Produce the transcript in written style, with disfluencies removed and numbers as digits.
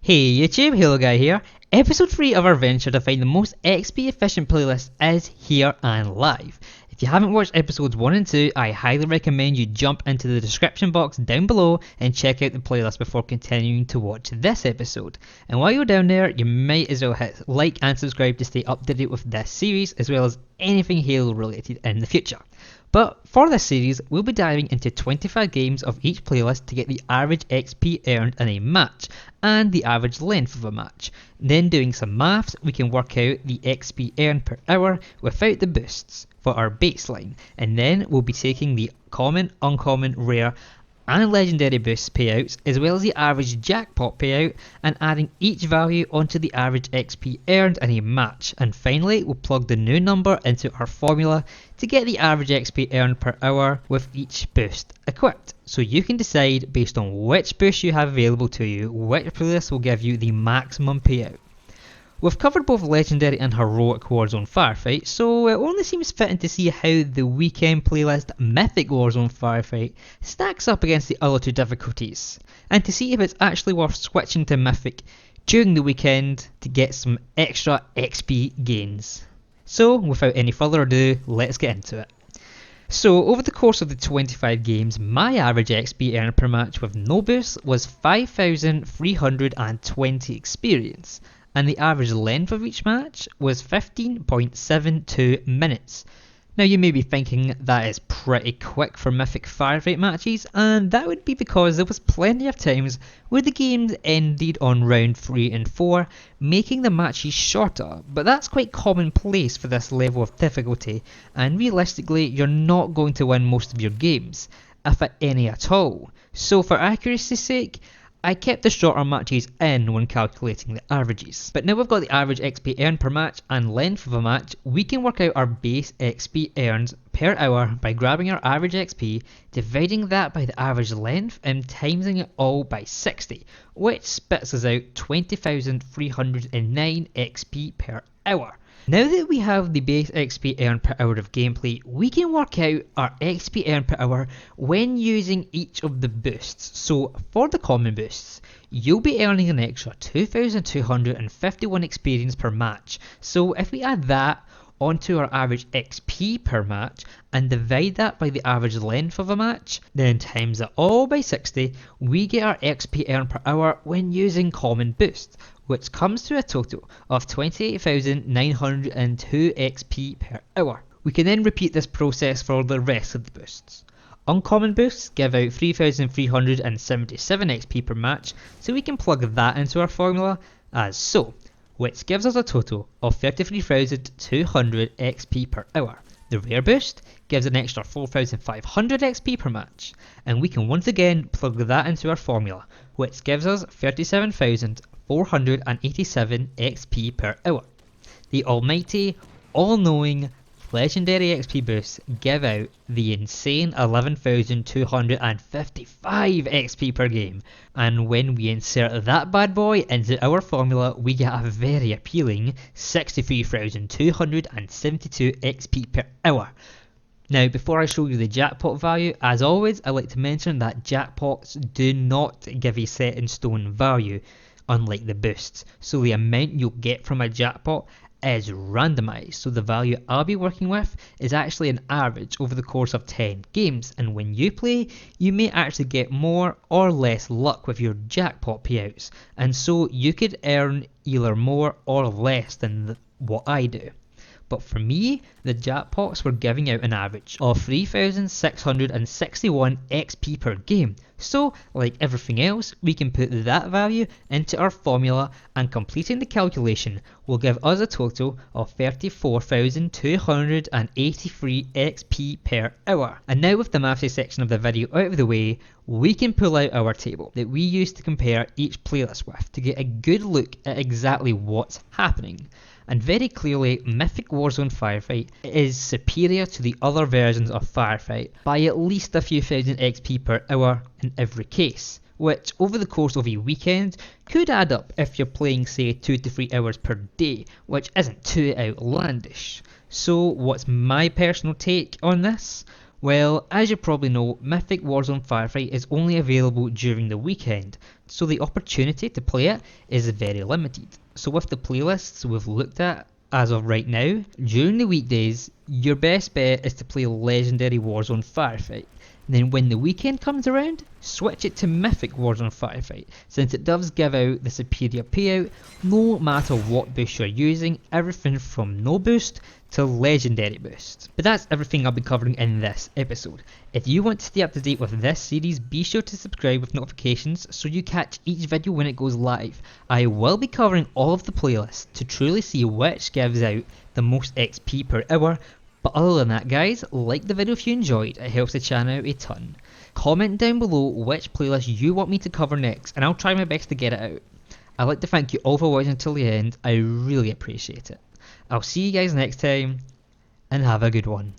Hey YouTube, Halo Guy here. Episode 3 of our venture to find the most XP efficient playlist is here and live. If you haven't watched episodes 1 and 2, I highly recommend you jump into the description box down below and check out the playlist before continuing to watch this episode. And while you're down there, you might as well hit like and subscribe to stay up to date with this series as well as anything Halo related in the future. But for this series, we'll be diving into 25 games of each playlist to get the average XP earned in a match and the average length of a match. Then doing some maths, we can work out the XP earned per hour without the boosts for our baseline. And then we'll be taking the common, uncommon, rare and legendary boost payouts as well as the average jackpot payout and adding each value onto the average XP earned in a match. And finally we'll plug the new number into our formula to get the average XP earned per hour with each boost equipped. So you can decide based on which boost you have available to you which playlist will give you the maximum payout. We've covered both Legendary and Heroic Warzone Firefight, so it only seems fitting to see how the weekend playlist Mythic Warzone Firefight stacks up against the other two difficulties, and to see if it's actually worth switching to Mythic during the weekend to get some extra XP gains. So without any further ado, let's get into it. So over the course of the 25 games, my average XP earned per match with no boosts was 5,320 experience. And the average length of each match was 15.72 minutes. Now you may be thinking that is pretty quick for Mythic Firefight matches, and that would be because there was plenty of times where the games ended on round 3 and 4, making the matches shorter, but that's quite commonplace for this level of difficulty, and realistically you're not going to win most of your games, if at any at all. So for accuracy's sake, I kept the shorter matches in when calculating the averages. But now we've got the average XP earned per match and length of a match, we can work out our base XP earned per hour by grabbing our average XP, dividing that by the average length and timesing it all by 60, which spits us out 20,309 XP per hour. Now that we have the base XP earned per hour of gameplay, we can work out our XP earned per hour when using each of the boosts. So for the common boosts, you'll be earning an extra 2,251 experience per match. So if we add that onto our average XP per match and divide that by the average length of a match, then times it all by 60, we get our XP earned per hour when using common boosts, which comes to a total of 28,902 XP per hour. We can then repeat this process for the rest of the boosts. Uncommon boosts give out 3,377 XP per match, so we can plug that into our formula as so, which gives us a total of 33,200 XP per hour. The rare boost gives an extra 4,500 XP per match, and we can once again plug that into our formula, which gives us 37,487 XP per hour. The almighty, all-knowing, legendary XP boosts give out the insane 11,255 XP per game, and when we insert that bad boy into our formula, we get a very appealing 63,272 XP per hour. Now, before I show you the jackpot value, as always, I like to mention that jackpots do not give a set in stone value, unlike the boosts. So the amount you'll get from a jackpot is randomized. So the value I'll be working with is actually an average over the course of 10 games. And when you play, you may actually get more or less luck with your jackpot payouts. And so you could earn either more or less than what I do. But for me, the jackpots were giving out an average of 3,661 XP per game. So, like everything else, we can put that value into our formula, and completing the calculation will give us a total of 34,283 XP per hour. And now with the mathy section of the video out of the way, we can pull out our table that we use to compare each playlist with to get a good look at exactly what's happening. And very clearly, Mythic Warzone Firefight is superior to the other versions of Firefight by at least a few thousand XP per hour in every case, which over the course of a weekend could add up if you're playing say 2 to 3 hours per day, which isn't too outlandish. So what's my personal take on this? Well, as you probably know, Mythic Warzone Firefight is only available during the weekend, so the opportunity to play it is very limited. So with the playlists we've looked at as of right now, during the weekdays, your best bet is to play Legendary Warzone Firefight. Then when the weekend comes around, switch it to Mythic Warzone Firefight, since it does give out the superior payout no matter what boost you're using, everything from no boost to legendary boost. But that's everything I'll be covering in this episode. If you want to stay up to date with this series, be sure to subscribe with notifications so you catch each video when it goes live. I will be covering all of the playlists to truly see which gives out the most XP per hour. But other than that guys, like the video if you enjoyed, it helps the channel out a ton. Comment down below which playlist you want me to cover next and I'll try my best to get it out. I'd like to thank you all for watching until the end, I really appreciate it. I'll see you guys next time, and have a good one.